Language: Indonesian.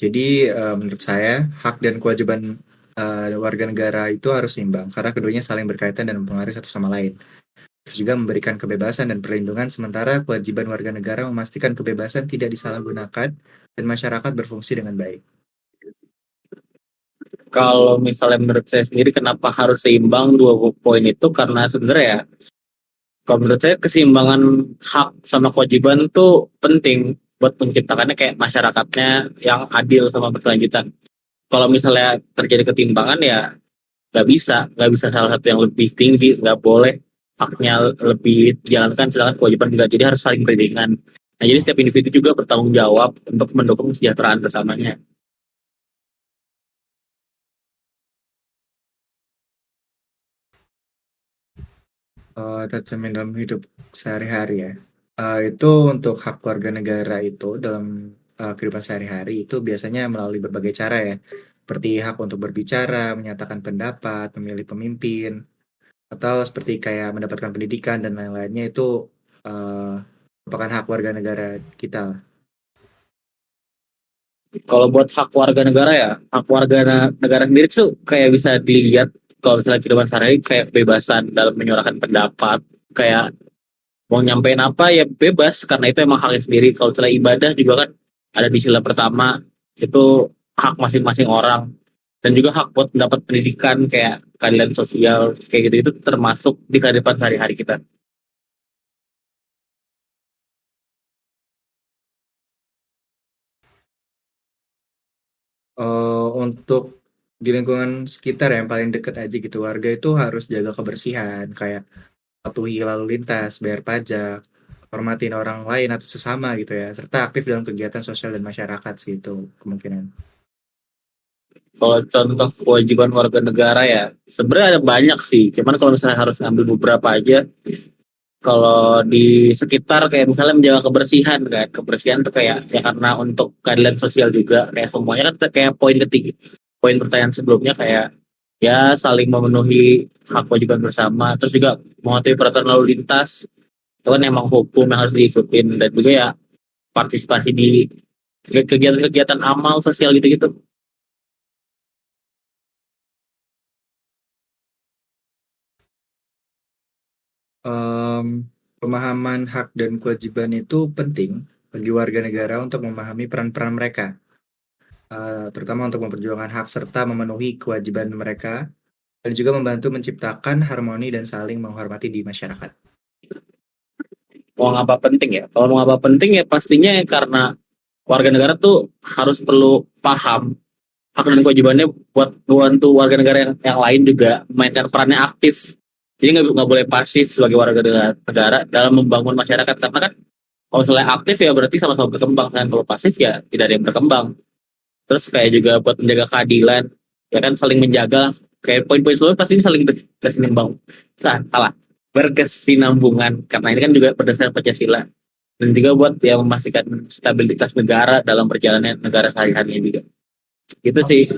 Jadi menurut saya hak dan kewajiban warga negara itu harus seimbang karena keduanya saling berkaitan dan mempengaruhi satu sama lain. Terus juga memberikan kebebasan dan perlindungan sementara kewajiban warga negara memastikan kebebasan tidak disalahgunakan dan masyarakat berfungsi dengan baik. Kalau misalnya menurut saya sendiri kenapa harus seimbang dua poin itu karena sebenarnya ya kalau menurut saya keseimbangan hak sama kewajiban itu penting buat menciptakannya kayak masyarakatnya yang adil sama berkelanjutan. Kalau misalnya terjadi ketimpangan ya nggak bisa salah satu yang lebih tinggi, nggak boleh haknya lebih dijalankan sedangkan kewajiban enggak, jadi harus saling beriringan. Nah jadi setiap individu juga bertanggung jawab untuk mendukung kesejahteraan bersamanya. Tercermin dalam hidup sehari-hari ya. Itu untuk hak warga negara itu dalam kehidupan sehari-hari itu biasanya melalui berbagai cara ya. Seperti hak untuk berbicara, menyatakan pendapat, memilih pemimpin, atau seperti kayak mendapatkan pendidikan dan lain-lainnya itu uh, merupakan hak warga negara kita. Kalau buat hak warga negara ya, hak warga negara sendiri tuh kayak bisa dilihat kalau misalnya kehidupan sehari kayak kebebasan dalam menyuarakan pendapat, kayak mau nyampein apa ya bebas karena itu emang haknya sendiri. Kalau misalnya ibadah juga kan ada di sila pertama itu hak masing-masing orang dan juga hak buat mendapat pendidikan kayak keadilan sosial kayak gitu itu termasuk di kehidupan sehari-hari kita. Untuk di lingkungan sekitar yang paling dekat aja gitu, warga itu harus jaga kebersihan, kayak patuhi lalu lintas, bayar pajak, hormatin orang lain atau sesama gitu ya, serta aktif dalam kegiatan sosial dan masyarakat sih itu kemungkinan. Kalau contoh kewajiban warga negara ya sebenarnya ada banyak sih. Cuman kalau misalnya harus ambil beberapa aja, kalau di sekitar kayak misalnya menjaga kebersihan kan, kebersihan tuh kayak ya karena untuk keadilan sosial juga kayak semuanya kan kayak poin ketiga, poin pertanyaan sebelumnya kayak ya saling memenuhi hak kewajiban bersama, terus juga mematuhi peraturan lalu lintas itu kan emang hukum yang harus diikutin dan juga ya partisipasi di kegiatan-kegiatan amal sosial gitu-gitu. Em, Pemahaman hak dan kewajiban itu penting bagi warga negara untuk memahami peran-peran mereka, terutama untuk memperjuangkan hak serta memenuhi kewajiban mereka, dan juga membantu menciptakan harmoni dan saling menghormati di masyarakat. Mau ngapa penting ya? Kalau mau ngapa penting ya pastinya ya karena warga negara tuh harus perlu paham hak dan kewajibannya buat membantu warga negara yang lain juga memainkan perannya aktif. Jadi nggak boleh pasif sebagai warga negara dalam membangun masyarakat karena kan kalau misalnya aktif ya berarti sama-sama berkembang kan kalau pasif ya tidak ada yang berkembang. Terus kayak juga buat menjaga keadilan ya kan saling menjaga kayak poin-poin sebelumnya pasti ini saling berkesinambang salah berkesinambungan karena ini kan juga berdasarkan Pancasila dan juga buat ya memastikan stabilitas negara dalam perjalanan negara sehari-harinya juga gitu sih.